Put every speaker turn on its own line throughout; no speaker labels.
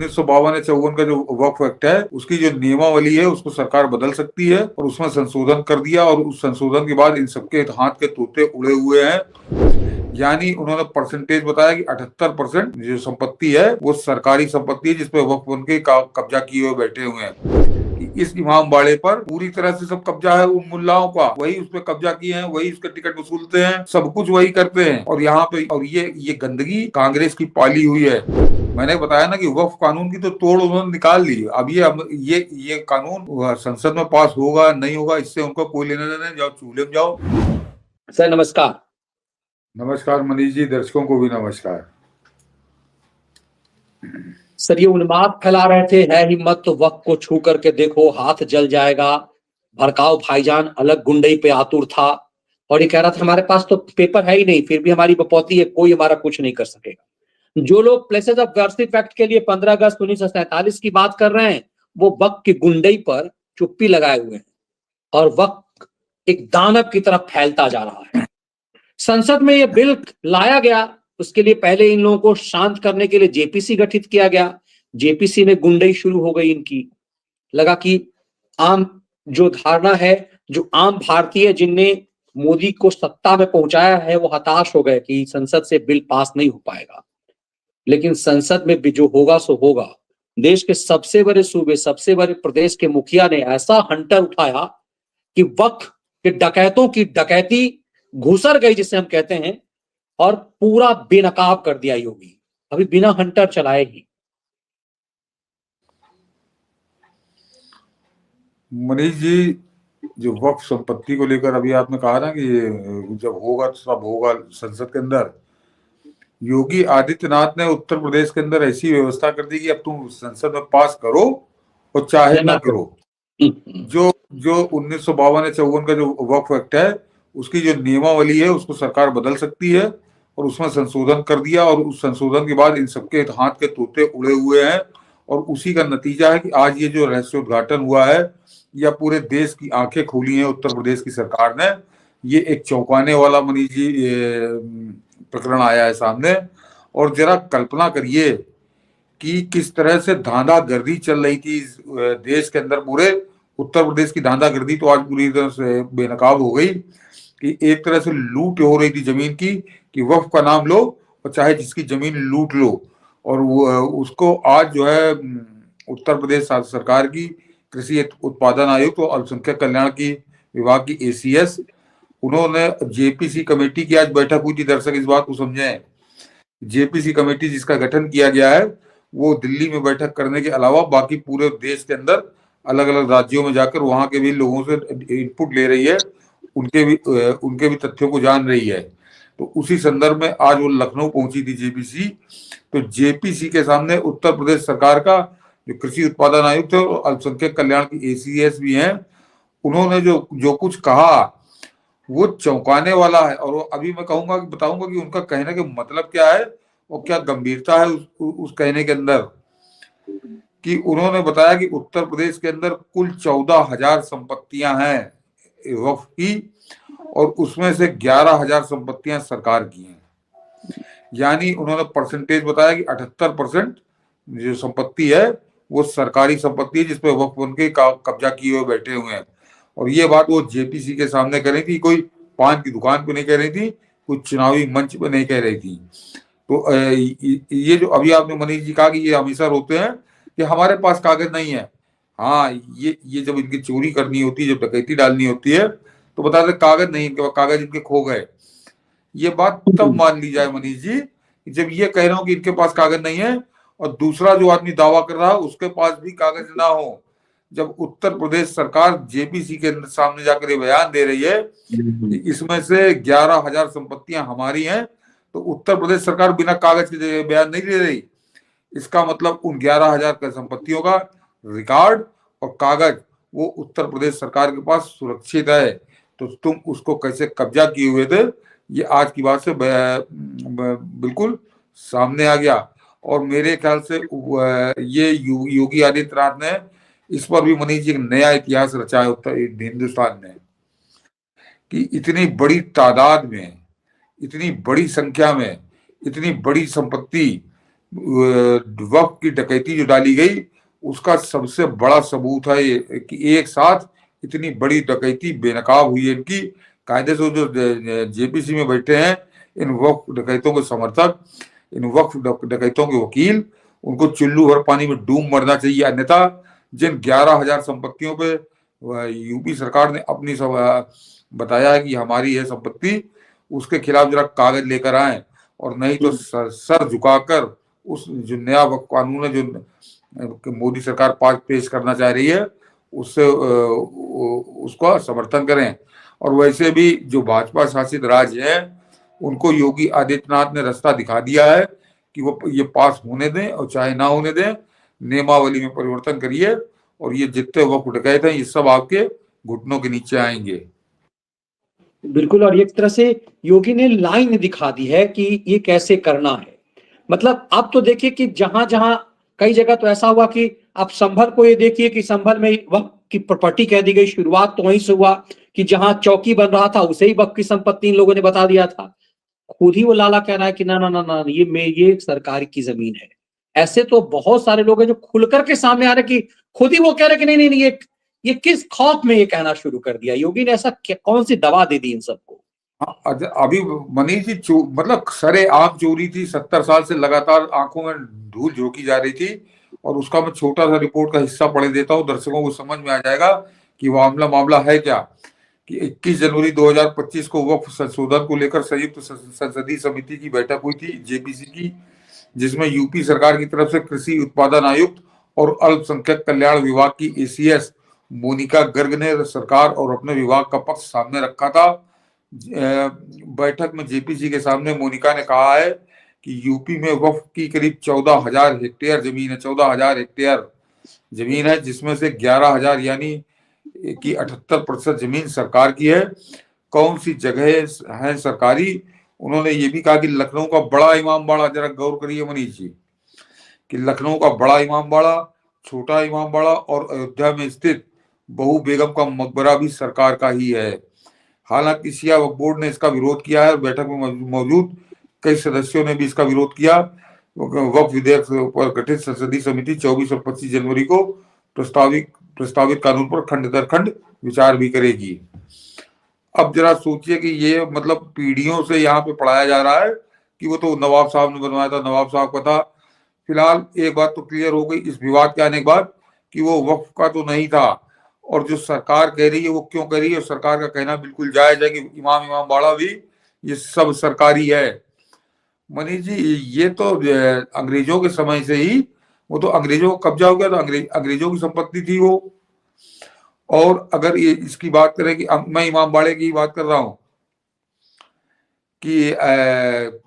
1952 या 54 का जो वक्फ एक्ट है उसकी जो नियमावली है उसको सरकार बदल सकती है और उसमें संशोधन कर दिया और उस संशोधन के बाद इन सबके हाथ के तोते उड़े हुए हैं। यानी उन्होंने परसेंटेज बताया कि 78% जो संपत्ति है वो सरकारी संपत्ति है जिसपे वक्फ उनके कब्जा किए हुए बैठे हुए हैं। इस इमाम बाड़े पर पूरी तरह से सब कब्जा है उन मुल्लाओं का, वही उस पे कब्जा किए हैं, वही उसके टिकट वसूलते हैं, सब कुछ वही करते हैं। और यहाँ पे और ये गंदगी कांग्रेस की पाली हुई है। मैंने बताया ना कि वक्फ कानून की तो तोड़ उन्होंने निकाल ली। अब ये कानून संसद में पास होगा नहीं होगा इससे उनको कोई लेना देना नहीं। जाओ चूल्हे में जाओ।
सर नमस्कार।
नमस्कार मनीष जी, दर्शकों को भी नमस्कार।
सर ये उन्माद फैला रहे थे, है हिम्मत तो वक्त को छू करके देखो हाथ जल जाएगा। भड़काओ भाईजान अलग गुंडई पे आतुर था और ये कह रहा था हमारे पास तो पेपर है ही नहीं, फिर भी हमारी बपौती है, कोई हमारा कुछ नहीं कर सकेगा। जो लोग प्लेसेस ऑफ वर्शिप एक्ट के लिए 15 अगस्त 1947 की बात कर रहे हैं वो वक्त की गुंडई पर चुप्पी लगाए हुए हैं और वक्त एक दानव की तरफ फैलता जा रहा है। संसद में यह बिल लाया गया, उसके लिए पहले इन लोगों को शांत करने के लिए जेपीसी गठित किया गया। जेपीसी में गुंडई शुरू हो गई इनकी। लगा कि आम जो धारणा है, जो आम भारतीय जिनने मोदी को सत्ता में पहुंचाया है वो हताश हो गए कि संसद से बिल पास नहीं हो पाएगा। लेकिन संसद में भी जो होगा सो होगा। देश के सबसे बड़े सूबे, सबसे बड़े प्रदेश के मुखिया ने ऐसा हंटर उठाया कि वक्त के डकैतों की डकैती घुसर गई जिसे हम कहते हैं, और पूरा बेनकाब कर दिया योगी, अभी बिना हंटर चलाए ही।
मनीष जी, जो वक्फ संपत्ति को लेकर अभी आपने कहा ना कि जब होगा तो सब होगा संसद के अंदर, योगी आदित्यनाथ ने उत्तर प्रदेश के अंदर ऐसी व्यवस्था कर दी कि अब तुम संसद में पास करो और चाहे ना करो। जो जो 1952 या 54 का जो वक्फ एक्ट है उसकी जो नियमावली है उसको सरकार बदल सकती है और उसमें संशोधन कर दिया और उस संशोधन के बाद इन सबके हाथ के तोते उड़े हुए हैं। और उसी का नतीजा है कि आज ये जो रहस्योद्घाटन हुआ है या पूरे देश की आंखें खोली हैं उत्तर प्रदेश की सरकार ने। ये एक चौंकाने वाला मनीष जी प्रकरण आया है सामने। और जरा कल्पना करिए कि किस तरह से धांधागर्दी चल रही थी इस देश के अंदर। पूरे उत्तर प्रदेश की धांधागर्दी तो आज पूरी तरह से बेनकाब हो गई कि एक तरह से लूट हो रही थी जमीन की, कि वक्फ का नाम लो और चाहे जिसकी जमीन लूट लो। और वो उसको आज जो है उत्तर प्रदेश सरकार की कृषि उत्पादन आयुक्त और अल्पसंख्यक कल्याण की विभाग की एसीएस, उन्होंने जेपीसी कमेटी की आज बैठक हुई थी। दर्शक इस बात को समझें, जेपीसी कमेटी जिसका गठन किया गया है वो दिल्ली में बैठक करने के अलावा बाकी पूरे देश के अंदर अलग अलग राज्यों में जाकर वहां के भी लोगों से इनपुट ले रही है, उनके भी तथ्यों को जान रही है। तो उसी संदर्भ में आज वो लखनऊ पहुंची थी जेपीसी। तो जेपीसी के सामने उत्तर प्रदेश सरकार का जो कृषि उत्पादन आयुक्त है और अल्पसंख्यक कल्याण की एसीएस भी हैं, उन्होंने जो कुछ कहा वो चौंकाने वाला है। और अभी मैं बताऊंगा कि उनका कहने का मतलब क्या है और क्या गंभीरता है उस कहने के अंदर। कि उन्होंने बताया कि उत्तर प्रदेश के अंदर कुल 14,000 संपत्तियां हैं वक्फ की और उसमें से 11,000 संपत्तियां सरकार की हैं। यानी उन्होंने परसेंटेज बताया कि 78% जो संपत्ति है वो सरकारी संपत्ति है जिसपे वक्फ उनके कब्जा किए हुए बैठे हुए हैं। और ये बात वो जेपीसी के सामने कह रही थी, कोई पान की दुकान पे नहीं कह रही थी, कोई चुनावी मंच पे नहीं कह रही थी। तो ये जो अभी आपने मनीष जी कहा कि ये हमेशा रोते हैं कि हमारे पास कागज नहीं है। हाँ, ये जब इनकी चोरी करनी होती है, जब डकैती डालनी होती है तो बताते कागज नहीं, इनके कागज इनके खो गए। ये बात तब मान ली जाए मनीष जी जब ये कह रहा हूं कि इनके पास कागज नहीं है और दूसरा जो आदमी दावा कर रहा है उसके पास भी कागज ना हो। जब उत्तर प्रदेश सरकार जेपीसी के सामने जाकर ये बयान दे रही है कि इसमें से 11,000 संपत्तियां हमारी हैं, तो उत्तर प्रदेश सरकार बिना कागज के बयान नहीं दे रही। इसका मतलब उन 11,000 का संपत्तियों का रिकॉर्ड और कागज वो उत्तर प्रदेश सरकार के पास सुरक्षित है। तो तुम उसको कैसे कब्जा किए हुए थे ये आज की बात से बिल्कुल सामने आ गया। और मेरे ख्याल से ये योगी आदित्यनाथ ने इस पर भी मनीष जी एक नया इतिहास रचा है उत्तर हिंदुस्तान ने, कि इतनी बड़ी तादाद में, इतनी बड़ी संख्या में, इतनी बड़ी संपत्ति वक्फ की डकैती जो डाली गई उसका सबसे बड़ा सबूत है ये कि एक साथ इतनी बड़ी डकैती बेनकाब हुई है इनकी। कायदे से जो जेपीसी में बैठे हैं इन वक्फ डकैतों के समर्थक, इन वक्फ डकैतों के वकील, उनको चुल्लू भर पानी में डूब मरना चाहिए। अन्यथा जिन 11,000 संपत्तियों पे यूपी सरकार ने अपनी बताया है कि हमारी है संपत्ति, उसके खिलाफ जरा कागज लेकर आए, और नहीं तो सर झुकाकर उस जो नया वक्फ कानून है जो मोदी सरकार पास पेश करना चाह रही है उससे उसका समर्थन करें। और वैसे भी जो भाजपा शासित राज्य है उनको योगी आदित्यनाथ ने रास्ता दिखा दिया है कि वो ये पास होने दें और चाहे ना होने दें, नियमावली में परिवर्तन करिए और ये जितने वक्फ डकैत हैं ये सब आपके घुटनों के नीचे आएंगे।
बिल्कुल, और एक तरह से योगी ने लाइन दिखा दी है कि ये कैसे करना है। मतलब आप तो देखिए कि जहां जहां कई जगह तो ऐसा हुआ कि आप संभल को ये देखिए कि संभल में वक्त की प्रॉपर्टी कह दी गई। शुरुआत तो वहीं से हुआ कि जहां चौकी बन रहा था उसे ही वक्त की संपत्ति इन लोगों ने बता दिया था। खुद ही वो लाला कह रहा है कि ना ना ना ना, ये सरकार की जमीन है। ऐसे तो बहुत सारे लोग हैं जो खुलकर के सामने आ रहे कि खुद ही वो कह रहे कि नहीं नहीं नहीं, ये किस खौफ में ये कहना शुरू कर दिया योगी ने? ऐसा कौन सी दवा दे दी इन सबको?
अभी मनीष जी मतलब सरे आम चोरी थी, 70 साल से लगातार आंखों में धूल झोंकी जा रही थी। और उसका मैं छोटा सा रिपोर्ट का हिस्सा पढ़ देता हूँ, दर्शकों को समझ में आ जाएगा कि मामला मामला है क्या। कि 21 जनवरी 2025 को वक्फ संशोधन को लेकर संयुक्त संसदीय समिति की बैठक हुई थी जेपीसी की, जिसमें यूपी सरकार की तरफ से कृषि उत्पादन आयुक्त और अल्पसंख्यक कल्याण विभाग की एसीएस मोनिका गर्ग ने सरकार और अपने विभाग का पक्ष सामने रखा था। बैठक में जेपीसी के सामने मोनिका ने कहा है कि यूपी में वक्फ की करीब 14,000 हेक्टेयर जमीन है, 14,000 हेक्टेयर जमीन है, जिसमें से 11,000 यानी कि 78% जमीन सरकार की है। कौन सी जगह है सरकारी? उन्होंने ये भी कहा कि लखनऊ का बड़ा इमामबाड़ा, जरा गौर करिए मनीष जी, कि लखनऊ का बड़ा इमामबाड़ा, छोटा इमामबाड़ा और अयोध्या में स्थित बहू बेगम का मकबरा भी सरकार का ही है। हालांकि सिया वक्फ बोर्ड ने इसका विरोध किया है। बैठक में मौजूद कई सदस्यों ने भी इसका विरोध किया। वक्फ विधेयक पर गठित संसदीय समिति 24 और 25 जनवरी को प्रस्तावित कानून पर खंड दर खंड विचार भी करेगी। अब जरा सोचिए कि ये मतलब पीढ़ियों से यहाँ पे पढ़ाया जा रहा है कि वो तो नवाब साहब ने बनवाया था, नवाब साहब का था। फिलहाल एक बात तो क्लियर हो गई इस विवाद के आने के बाद कि वो वक्फ का तो नहीं था। और जो सरकार कह रही है वो क्यों कह रही है? सरकार का कहना बिल्कुल जायज है कि इमाम बाड़ा भी ये सब सरकारी है। मनीष जी ये तो अंग्रेजों के समय से ही वो तो अंग्रेजों को कब्जा हो गया, तो अंग्रेजों की संपत्ति थी वो। और अगर ये इसकी बात करें कि मैं इमाम बाड़े की बात कर रहा हूं कि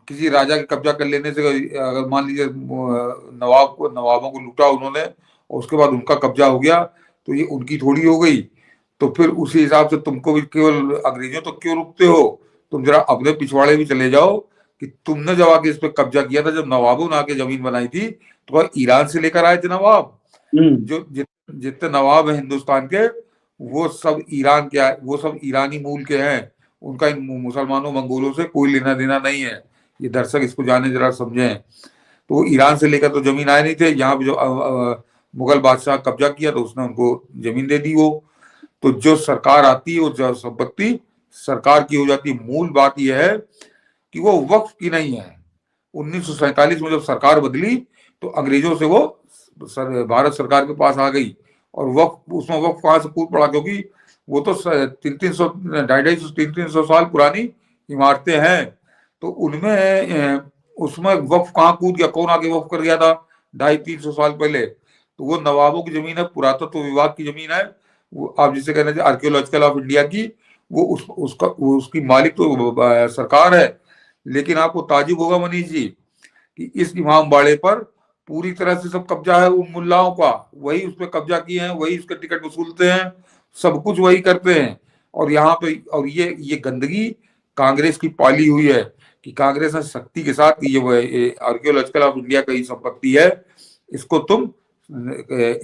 किसी राजा के कब्जा कर लेने से, अगर मान लीजिए नवाबों को लूटा उन्होंने और उसके बाद उनका कब्जा हो गया तो ये उनकी थोड़ी हो गई। तो फिर उसी हिसाब से तुमको भी केवल अंग्रेजों तो क्यों रुकते हो? तुम जरा अपने पिछवाड़े भी चले जाओ कि तुमने जब आके इस पे कब्जा किया था, जब नवाबों ने आके जमीन बनाई थी तो ईरान से लेकर आए थे नवाब। जो जितने नवाब है हिंदुस्तान के वो सब ईरान के, वो सब ईरानी मूल के हैं। उनका इन मुसलमानों मंगोलों से कोई लेना देना नहीं है। ये दर्शक इसको जाने जरा समझें। तो वो ईरान से लेकर तो जमीन आए नहीं थे, यहाँ पे जो मुगल बादशाह कब्जा किया तो उसने उनको जमीन दे दी। वो तो जो सरकार आती है वो संपत्ति सरकार की हो जाती है। मूल बात यह है कि वो वक्फ की नहीं है। 1947 में जब सरकार बदली तो अंग्रेजों से वो भारत सरकार के पास आ गई और वक्फ, उसमें वक्फ कहाँ से कूद पड़ा? क्योंकि वो तो 300 साल पुरानी इमारतें हैं, तो उनमें उसमें वक्फ कहाँ कूद गया? कौन आगे वक्फ कर गया था 250-300 साल पहले? तो वो नवाबों की जमीन है, पुरातत्व विभाग की जमीन है। वो आप जिसे कहना चाहिए आर्कियोलॉजिकल ऑफ इंडिया की, वो उसकी मालिक तो सरकार है। लेकिन आपको ताजुब होगा मनीष जी कि इस इमाम बाड़े पर पूरी तरह से सब कब्जा है उन मुल्लाओं का। वही उस पर कब्जा किए हैं, वही उसके टिकट वसूलते हैं, सब कुछ वही करते हैं। और यहाँ पे और ये गंदगी कांग्रेस की पाली हुई है कि कांग्रेस ने शक्ति के साथ ये आर्कियोलॉजिकल ऑफ इंडिया का ही संपत्ति है, इसको तुम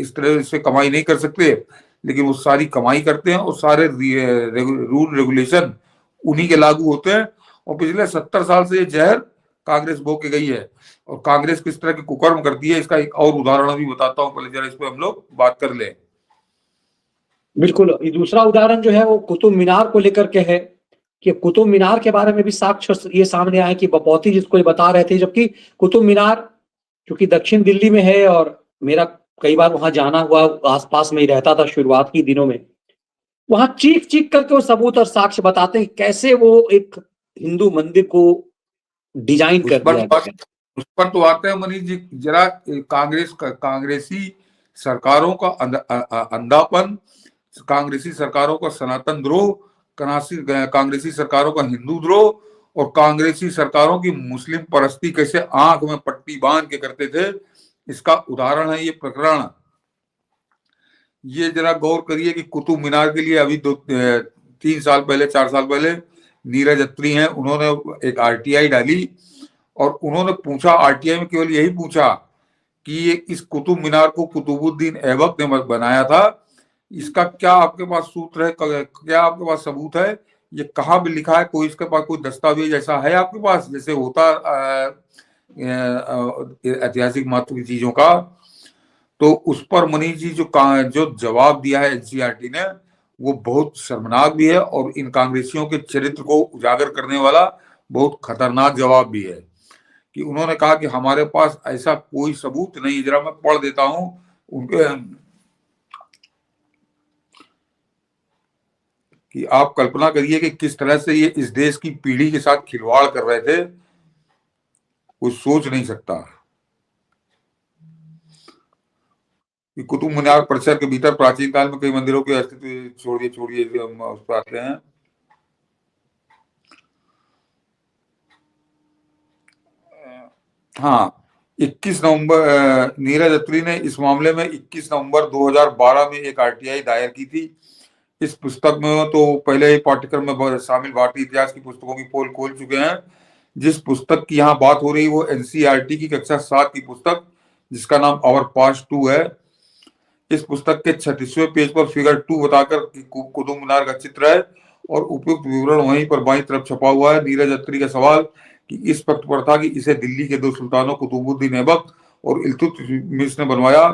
इस तरह से कमाई नहीं कर सकते। लेकिन वो सारी कमाई करते हैं और सारे रूल रेगुलेशन उन्हीं के लागू होते हैं। और पिछले 70 साल से ये जहर कांग्रेस बो के गई है और कांग्रेस किस तरह के कुकर्म करती है, इसका एक और उदाहरण अभी बताता हूँ, पहले जरा इस पे हम लोग बात कर ले।
बिल्कुल, ये दूसरा उदाहरण जो है वो कुतुब मीनार को लेकर के है कि कुतुब मीनार के बारे में भी साक्ष्य ये सामने आए कि बपौती जिसको ये बता रहे थे, जबकि कुतुब मीनार क्योंकि दक्षिण दिल्ली में है और मेरा कई बार वहां जाना हुआ, आसपास में ही रहता था शुरुआत के दिनों में, वहां चीख चीख करके वो सबूत और साक्ष्य बताते हैं कैसे वो एक हिंदू मंदिर को डिजाइन
उस
कर
पर
दिया
तो
गया है।
उस पर तो आते हैं मनीष जी, जरा कांग्रेसी सरकारों का अंधापन, कांग्रेसी सरकारों का सनातन द्रोह, कांग्रेसी सरकारों का हिंदू द्रोह और कांग्रेसी सरकारों की मुस्लिम परस्ती कैसे आंख में पट्टी बांध के करते थे, इसका उदाहरण है ये प्रकरण। ये जरा गौर करिए कि कुतुब मीनार के लिए अभी 3 साल पहले 4 साल पहले नीरज अत्री हैं, उन्होंने एक आरटीआई डाली और उन्होंने पूछा, आरटीआई में केवल यही पूछा कि ये इस कुतुब मीनार को कुतुबुद्दीन ऐबक ने बनाया था, इसका क्या आपके पास सूत्र है, क्या आपके पास सबूत है, ये कहाँ भी लिखा है, कोई इसके पास कोई दस्तावेज ऐसा है आपके पास, जैसे होता ऐतिहासिक महत्व की चीजों का। तो उस पर मनीष जी जो जवाब दिया है एनसीईआरटी ने, वो बहुत शर्मनाक भी है और इन कांग्रेसियों के चरित्र को उजागर करने वाला बहुत खतरनाक जवाब भी है। कि उन्होंने कहा कि हमारे पास ऐसा कोई सबूत नहीं, जरा मैं पढ़ देता हूं उनके, कि आप कल्पना करिए कि किस तरह से ये इस देश की पीढ़ी के साथ खिलवाड़ कर रहे थे, कोई सोच नहीं सकता। कि कुतुब मीनार परिसर के भीतर प्राचीन काल में कई मंदिरों के अस्तित्व, छोड़िए छोड़िए हम उस पर आते हैं। हाँ, 21 नवंबर नीरज अत्री ने इस मामले में 21 नवंबर 2012 में एक आरटीआई दायर की थी। इस पुस्तक में तो पहले ही पाठ्यक्रम में शामिल भारतीय इतिहास की पुस्तकों की पोल खोल चुके हैं। जिस पुस्तक की यहाँ बात हो रही वो एनसीईआरटी की कक्षा 7 की पुस्तक, जिसका नाम आवर पास्ट 2 है। इस पुस्तक के 36वें पेज पर फिगर 2 बताकर कुतुब मीनार का चित्र है और उपयुक्त विवरण वहीं पर बाईं तरफ छपा हुआ है। नीरज अत्री का सवाल कि इस वक्त पर था कि इसे दिल्ली के 2 सुल्तानों कुतुबुद्दीन ऐबक और इल्तुतमिश ने बनवाया।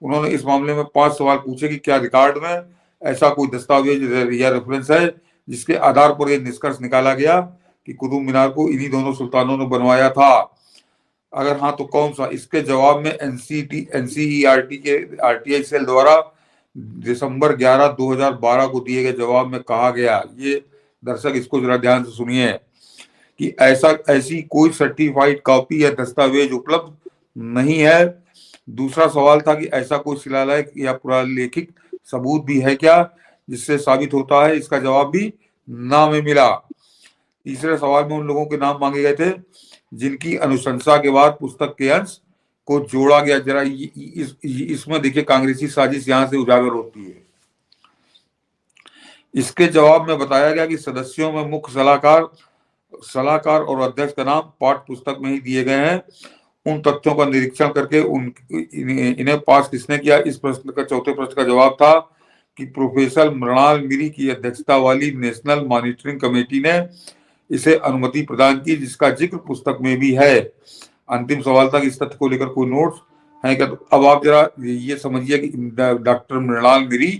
उन्होंने इस मामले में 5 सवाल पूछे कि क्या रिकॉर्ड में ऐसा कोई दस्तावेज या रेफरेंस है जिसके आधार पर यह निष्कर्ष निकाला गया कि कुतुब मीनार को इन्हीं दोनों सुल्तानों ने बनवाया था, अगर हाँ तो कौन सा। इसके जवाब में एनसीईआरटी के आरटीआई सेल द्वारा दिसंबर 11 2012 को दिए गए जवाब में कहा गया, ये दर्शक इसको जरा ध्यान से सुनिए, कि ऐसी कोई सर्टिफाइड कॉपी या दस्तावेज उपलब्ध नहीं है। दूसरा सवाल था कि ऐसा कोई शिलालेख या पुरालेखित सबूत भी है क्या जिससे साबित होता है, इसका जवाब भी ना में मिला। तीसरे सवाल में उन लोगों के नाम मांगे गए थे जिनकी अनुशंसा के बाद पुस्तक के अंश को जोड़ा गया। जरा इसमें देखिए कांग्रेसी साजिश यहां से उजागर होती है। इसके जवाब में बताया गया कि सदस्यों में मुख्य सलाहकार और अध्यक्ष का नाम पाठ पुस्तक में ही दिए गए हैं। उन तथ्यों का निरीक्षण करके इन्हें पास किसने किया, इस प्रश्न का चौथे प्रश्न का जवाब था कि प्रोफेसर मृणाल मिरी की अध्यक्षता वाली नेशनल मॉनिटरिंग कमेटी ने इसे अनुमति प्रदान की, जिसका जिक्र पुस्तक में भी है। अंतिम सवाल था कि इस तथ्य को लेकर कोई नोट्स है क्या। तो अब आप जरा ये समझिए कि डॉक्टर मृणाल मिरी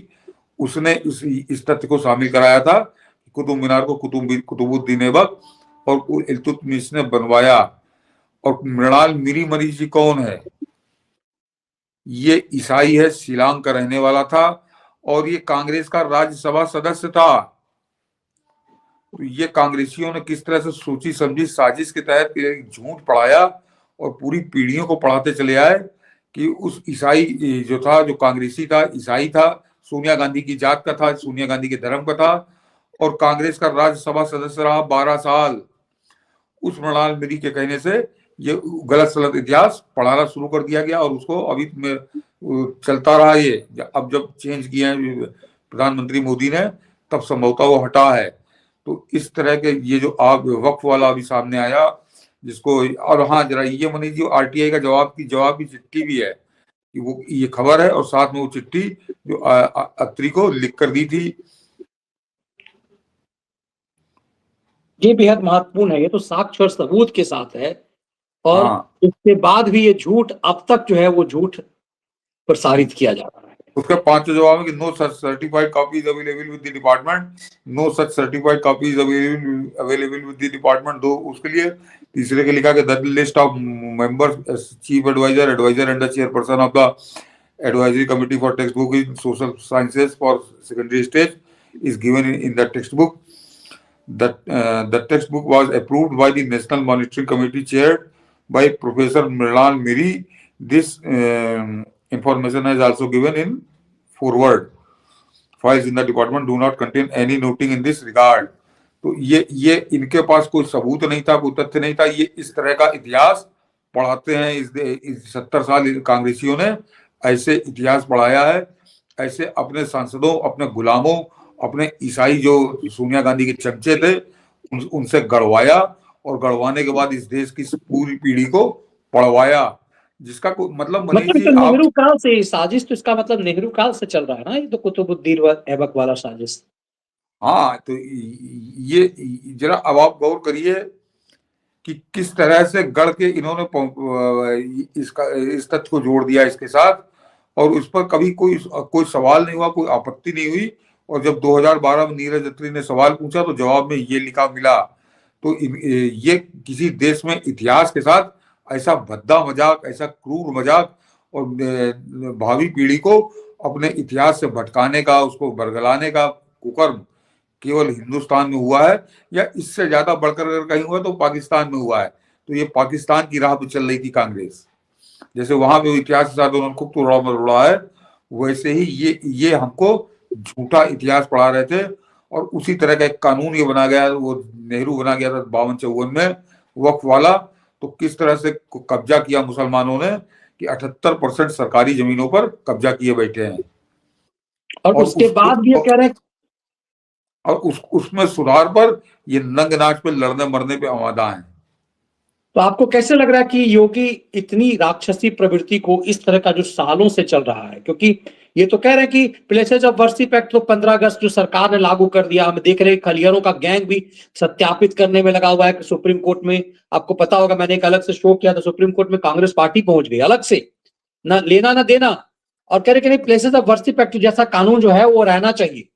उसने इस तथ्य को शामिल कराया था, कुतुब मीनार को कुतुबुद्दीन ऐबक और इल्तुतमिश ने बनवाया। और मृणाल मिरी मनीष जी कौन है, ये ईसाई है, शिलांग का रहने वाला था और ये कांग्रेस का राज्यसभा सदस्य था। तो ये कांग्रेसियों ने किस तरह से सोची समझी साजिश के तहत झूठ पढ़ाया और पूरी पीढ़ियों को पढ़ाते चले आए कि उस ईसाई जो था, जो कांग्रेसी था, ईसाई था, सोनिया गांधी की जात का था, सोनिया गांधी के धर्म का था और कांग्रेस का राज्यसभा सदस्य रहा 12 साल। उस मृणाल मिरी के कहने से ये गलत सलत इतिहास पढ़ाना शुरू कर दिया गया और उसको अभी चलता रहा। ये अब जब चेंज किया है प्रधानमंत्री मोदी ने, तब संभवतः वो हटा है। तो इस तरह के ये जो आप वक्फ वाला अभी सामने आया जिसको, और हाँ जरा ये मनीष जी आरटीआई का जवाब की चिट्ठी भी है कि वो ये खबर है और साथ में वो चिट्ठी जो अत्री को लिख कर दी थी।
ये बेहद महत्वपूर्ण है, ये तो साक्ष्य और सबूत के साथ है और
हाँ,
उसके बाद भी ये झूठ अब तक जो है वो झूठ प्रसारित किया जा रहा है।
उसका 5 जवाब है कि no such certified copies available with the department, no such certified copies available with the department. दो उसके लिए, तीसरे के लिखा कि the list of members chief adviser adviser and the chairperson of the advisory committee for textbook in social sciences for secondary stage is given in the textbook. The textbook was approved by the National Monitoring Committee chaired by Professor Mrinal Miri. This information is also given in forward. Files in the department do not contain any noting in this regard. तो ये इनके पास कोई सबूत नहीं था, कोई तथ्य नहीं था। ये इस तरह का इतिहास पढ़ाते हैं। इस 70 साल कांग्रेसियों ने ऐसे इतिहास पढ़ाया है, ऐसे अपने सांसदों, अपने गुलामों, अपने ईसाई जो सोनिया गांधी के चमचे थे उनसे गढ़वाया, और गढ़वाने के बाद इस देश की पूरी पीढ़ी को पढ़वाया, जिसका कोई मतलब मनीष
मतलब
जी
तो
आप।
नेहरू काल से साजिश, तो इसका मतलब नेहरू काल से चल रहा है ना ये तो कुतुबुद्दीन ऐबक वाला साजिश।
हाँ, तो ये जरा अब आप गौर करिए कि किस तरह से गढ़ के इन्होंने इसका इस तथ्य को जोड़ दिया इसके साथ, और उस पर कभी कोई सवाल नहीं हुआ, कोई आपत्ति नहीं हुई। और जब 2012 में नीरज अत्री ने सवाल पूछा तो जवाब में ये लिखा मिला। तो ये किसी देश में इतिहास के साथ ऐसा भद्दा मजाक, ऐसा क्रूर मजाक, और भावी पीढ़ी को अपने इतिहास से भटकाने का, उसको बरगलाने का कुकर्म केवल हिंदुस्तान में हुआ है, या इससे ज्यादा बढ़कर अगर कहीं हुआ तो पाकिस्तान में हुआ है। तो ये पाकिस्तान की राह पे चल रही थी कांग्रेस, जैसे वहां पे इतिहास के साथ उन्होंने खूब तोड़ा मरोड़ा है, वैसे ही ये हमको झूठा इतिहास पढ़ा रहे थे। और उसी तरह का एक कानून ये बना गया, वो नेहरू बना गया था 52-54 में, वक्फ वाला। तो किस तरह से कब्जा किया मुसलमानों ने कि 78% सरकारी जमीनों पर कब्जा किए बैठे हैं।
और
और
उसके बाद भी ये कह रहे हैं,
और उसमें सुधार पर ये नंग नाच पे लड़ने मरने पे आमादा है।
तो आपको कैसे लग रहा है कि योगी इतनी राक्षसी प्रवृत्ति को इस तरह का जो सालों से चल रहा है, क्योंकि ये तो कह रहे हैं कि प्लेसेस ऑफ वर्शिप एक्ट तो 15 अगस्त जो सरकार ने लागू कर दिया, हम देख रहे हैं खलियारों का गैंग भी सत्यापित करने में लगा हुआ है कि सुप्रीम कोर्ट में, आपको पता होगा मैंने एक अलग से शो किया था, सुप्रीम कोर्ट में कांग्रेस पार्टी पहुंच गई अलग से, ना लेना ना देना, और कह रहे कि नहीं प्लेसेस ऑफ वर्शिप एक्ट जैसा कानून जो है वो रहना चाहिए,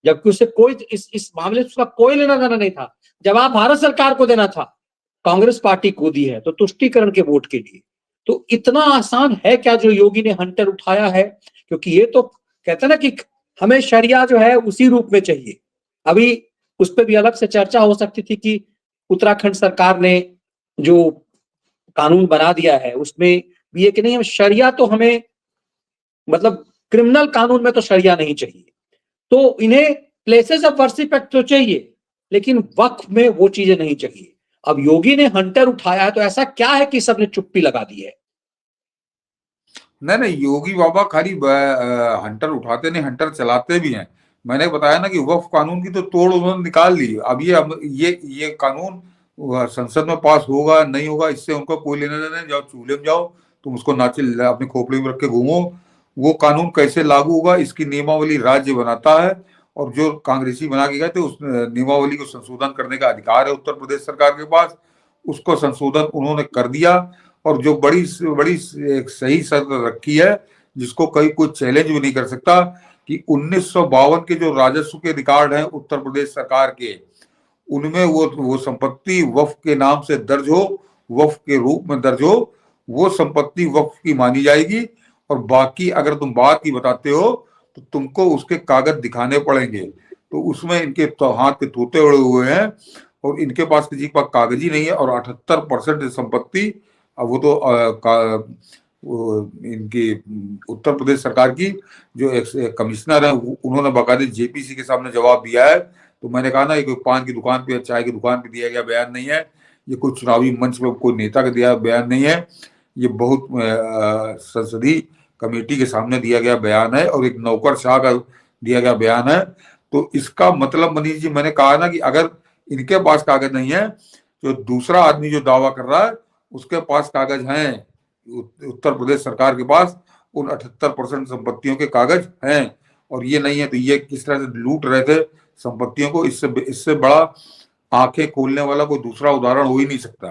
जबकि उससे कोई इस मामले से उसका कोई लेना देना नहीं था। जवाब भारत सरकार को देना था, कांग्रेस पार्टी कूदी है तो तुष्टीकरण के वोट के लिए। तो इतना आसान है क्या जो योगी ने हंटर उठाया है? क्योंकि ये तो कहते हैं ना कि हमें शरिया जो है उसी रूप में चाहिए। अभी उस पर भी अलग से चर्चा हो सकती थी कि उत्तराखंड सरकार ने जो कानून बना दिया है उसमें भी ये कि नहीं हम शरिया तो हमें, मतलब क्रिमिनल कानून में तो शरिया नहीं चाहिए, तो इन्हें प्लेसेस ऑफ वर्शिप एक्ट तो चाहिए लेकिन वक्फ में वो चीजें नहीं चाहिए। अब योगी ने हंटर उठाया है तो ऐसा क्या है कि सबने चुप्पी लगा दी है?
नहीं नहीं, योगी बाबा खाली हंटर उठाते नहीं, हंटर चलाते भी हैं। मैंने बताया ना कि वक्फ कानून की तो तोड़ उन्होंने निकाल ली। अब ये कानून संसद में पास होगा नहीं होगा इससे उनको कोई लेना देना नहीं। जाओ चूल्हे में जाओ, तुम उसको नाचे अपने खोपड़ी में रख के घूमो। वो कानून कैसे लागू होगा इसकी नियमावली राज्य बनाता है, और जो कांग्रेसी बना के गए थे उस नियमावली को संशोधन करने का अधिकार है उत्तर प्रदेश सरकार के पास। उसको संशोधन उन्होंने कर दिया, और जो बड़ी बड़ी एक सही शर्त रखी है जिसको कोई चैलेंज भी नहीं कर सकता, कि 1952 के जो राजस्व के रिकॉर्ड हैं उत्तर प्रदेश सरकार के, उनमें वो संपत्ति वक्फ के नाम से दर्ज हो, वक्फ के रूप में दर्ज हो, वो संपत्ति वक्फ की मानी जाएगी। और बाकी अगर तुम बात की बताते हो तो तुमको उसके कागज दिखाने पड़ेंगे। तो उसमें इनके तो हाथ के तोते उड़े हुए हैं, और इनके पास किसी के पास कागज ही नहीं है। और 78% संपत्ति, अब वो तो इनकी उत्तर प्रदेश सरकार की जो एक कमिश्नर है उन्होंने बाकायदे जेपीसी के सामने जवाब दिया है। तो मैंने कहा ना, ये कोई पान की दुकान पे या चाय की दुकान पे दिया गया बयान नहीं है, ये कोई चुनावी मंच पे कोई नेता का दिया बयान नहीं है, ये बहुत संसदीय कमेटी के सामने दिया गया बयान है, और एक नौकरशाह का दिया गया बयान है। तो इसका मतलब मनीष जी, मैंने कहा ना कि अगर इनके पास कागज नहीं है, जो दूसरा आदमी जो दावा कर रहा है उसके पास कागज हैं, उत्तर प्रदेश सरकार के पास उन 78% संपत्तियों के कागज हैं, और ये नहीं है। तो ये किस तरह से लूट रहे थे संपत्तियों को, इससे बड़ा आंखें खोलने वाला कोई दूसरा उदाहरण हो ही नहीं सकता।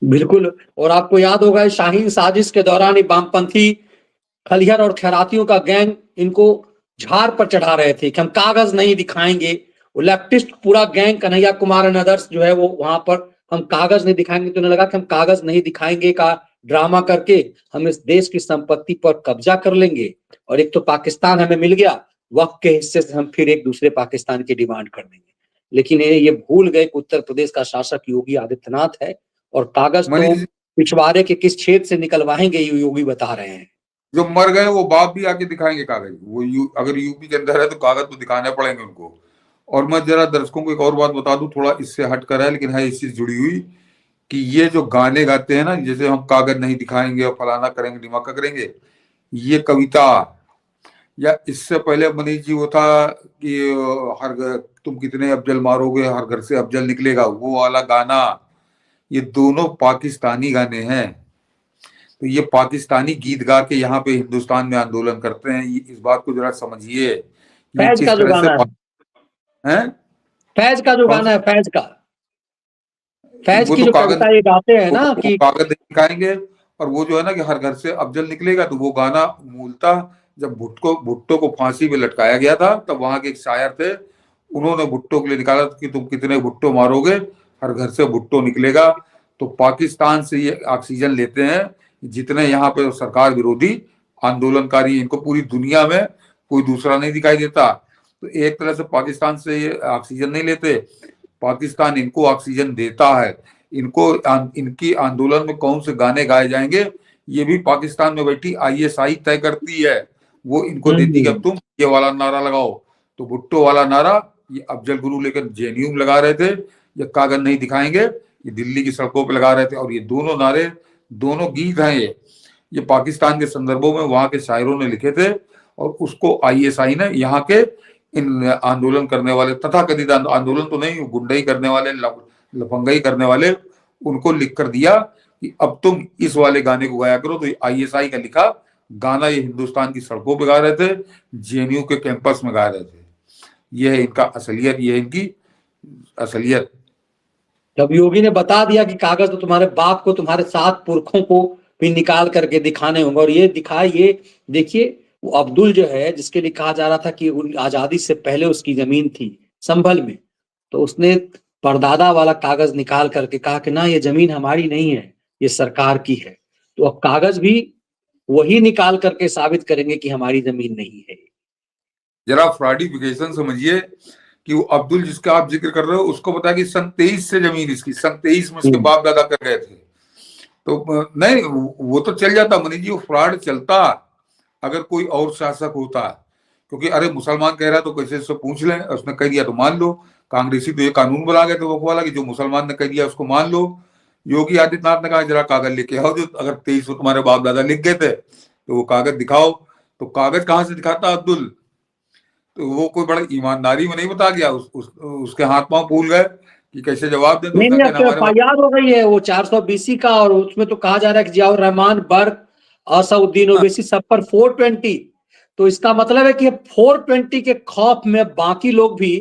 बिल्कुल। और आपको याद होगा शाहीन साजिश के दौरान ये वामपंथी खलिहर और खैरातियों का गैंग इनको झाड़ पर चढ़ा रहे थे कि हम कागज नहीं दिखाएंगे। वो लेफ्टिस्ट पूरा gang Kanhaiya Kumar and others जो है वो वहां पर हम कागज नहीं दिखाएंगे, तो उन्हें लगा कि हम कागज नहीं दिखाएंगे का ड्रामा करके हम इस देश की संपत्ति पर कब्जा कर लेंगे और एक तो पाकिस्तान हमें मिल गया, वक्त के हिस्से से हम फिर एक दूसरे पाकिस्तान की डिमांड कर देंगे। लेकिन ये भूल गए कि उत्तर प्रदेश का शासक योगी आदित्यनाथ है और कागज तो
मनीष जी,
पिछवाड़े के किस क्षेत्र से निकलवाएंगे ये योगी बता रहे हैं।
जो मर गए वो बाप भी आके दिखाएंगे कागज, वो अगर यूपी के अंदर है तो कागज तो दिखाने पड़ेंगे उनको। और मैं जरा दर्शकों को एक और बात बता दूं, थोड़ा इससे हट कर है लेकिन है इस चीज जुड़ी हुई, कि ये जो गाने गाते हैं ना, जैसे हम कागज नहीं दिखाएंगे और फलाना करेंगे ढिमाका करेंगे, ये कविता, या इससे पहले मनीष जी वो था कि हर घर तुम कितने अफजल मारोगे हर घर से अफजल निकलेगा, वो वाला गाना, ये दोनों पाकिस्तानी गाने हैं। तो ये पाकिस्तानी गीत गा के यहाँ पे हिंदुस्तान में आंदोलन करते हैं, इस बात को जरा समझिए ये
फैज का
किस
जो
तरह से
गाना है,
है।
फैज का जो
कौन
गाना
सा?
है, फैज का, फैज
वो
की
तो
जो
कागज,
कविता ये गाते हैं ना
वो
कि
कागज नहीं दिखाएंगे, और वो जो है ना कि हर घर से अफजल निकलेगा, तो वो गाना मूलतः जब भुट्टो को फांसी पे लटकाया गया था तब वहां के एक शायर थे, उन्होंने भुट्टो के लिए निकाला कि तुम कितने भुट्टो मारोगे हर घर से भुट्टो निकलेगा। तो पाकिस्तान से ये ऑक्सीजन लेते हैं जितने यहाँ पे सरकार विरोधी आंदोलनकारी, इनको पूरी दुनिया में कोई दूसरा नहीं दिखाई देता। तो एक तरह से पाकिस्तान से ये ऑक्सीजन नहीं लेते, पाकिस्तान इनको ऑक्सीजन देता है। इनको इनकी आंदोलन में कौन से गाने गाए जाएंगे ये भी पाकिस्तान में बैठी आईएसआई तय करती है। वो इनको देती कि अब तुम ये वाला नारा लगाओ। तो भुट्टो वाला नारा ये अफजल गुरु लेकर जेएनयू में लगा रहे थे, ये कागज नहीं दिखाएंगे ये दिल्ली की सड़कों पे लगा रहे थे। और ये दोनों नारे, दोनों गीत हैं, ये पाकिस्तान के संदर्भों में वहां के शायरों ने लिखे थे, और उसको आईएसआई ने यहाँ के इन आंदोलन करने वाले, तथाकथित आंदोलन तो नहीं, गुंडई करने वाले, लफंगई करने वाले, उनको लिख कर दिया कि अब तुम इस वाले गाने को गाया करो। तो आईएसआई का लिखा गाना ये हिंदुस्तान की सड़कों पे गा रहे थे, जेएनयू के कैंपस में गा रहे थे। ये है इनका असलियत, ये है इनकी असलियत।
जब योगी ने बता दिया कि कागज तो तुम्हारे बाप को, तुम्हारे 7 पुरखों को भी निकाल करके दिखाने होंगे, और ये दिखाए, ये देखिए वो अब्दुल जो है जिसके लिए कहा जा रहा था कि आजादी से पहले उसकी जमीन थी संभल में, तो उसने परदादा वाला कागज निकाल करके कहा कि ना ये जमीन हमारी नहीं है, ये सरकार की है। तो अब कागज भी वही निकाल करके साबित करेंगे कि हमारी जमीन नहीं है।
जरा फ्रॉडिफिकेशन समझिए कि वो अब्दुल जिसका आप जिक्र कर रहे हो उसको पता कि सन 23 से जमीन इसकी, सन 23 में उसके बाप दादा कर गए थे। तो नहीं, वो तो चल जाता मनीष जी, वो फ्रॉड चलता अगर कोई और शासक होता, क्योंकि अरे मुसलमान कह रहा है तो कैसे उससे पूछ लें, उसने कह दिया तो मान लो। कांग्रेसी तो ये कानून बना गए थे वो वाला कि जो मुसलमान ने कह दिया उसको मान लो। योगी आदित्यनाथ ने कहा जरा कागज लेके आओ, जो अगर 23 को तुम्हारे बाप दादा लिख गए थे तो वो कागज दिखाओ। तो कागज कहाँ से दिखाता अब्दुल? तो वो कोई बड़ा ईमानदारी में नहीं बता गया, उसके हाथ पांव फूल गए कि कैसे जवाब दे। तो
नहीं
उसने
नहीं, अब
कहा
तो
हमारे बाप,
एफआईआर हो गई है वो 420 का, और उसमें तो कहा जा रहा है कि जियाउर रहमान, बर्क, असउद्दीन ओवैसी सब पर 420। तो इसका मतलब है कि 420 के खौफ में बाकी लोग भी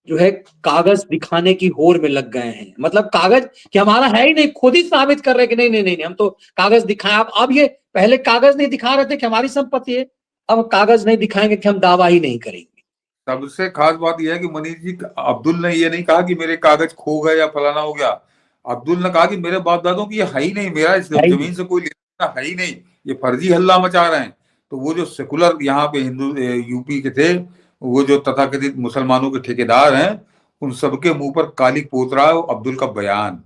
जो है कागज दिखाने की होड़ में लग गए हैं। मतलब कागज कि हमारा है ही नहीं, खुद ही साबित कर रहे हैं कि नहीं नहीं नहीं, नहीं हम तो कागज दिखाएं। अब ये पहले कागज नहीं दिखा रहे थे कि हमारी संपत्ति है, अब कागज नहीं दिखाएंगे कि हम दावा ही नहीं करेंगे।
सबसे खास बात यह है कि मनीष जी, अब्दुल ने ये नहीं कहा कि मेरे कागज खो गए या फलाना हो गया। अब्दुल ने कहा कि मेरे बाप दादों की ये है ही नहीं, मेरा इस जमीन से कोई लेना है ही नहीं, ये फर्जी हल्ला मचा रहे हैं। तो वो जो सेकुलर यहाँ पे हिंदू यूपी के थे, वो जो तथाकथित मुसलमानों के ठेकेदार हैं, उन सबके मुंह पर कालिक पोत रहा है अब्दुल का बयान।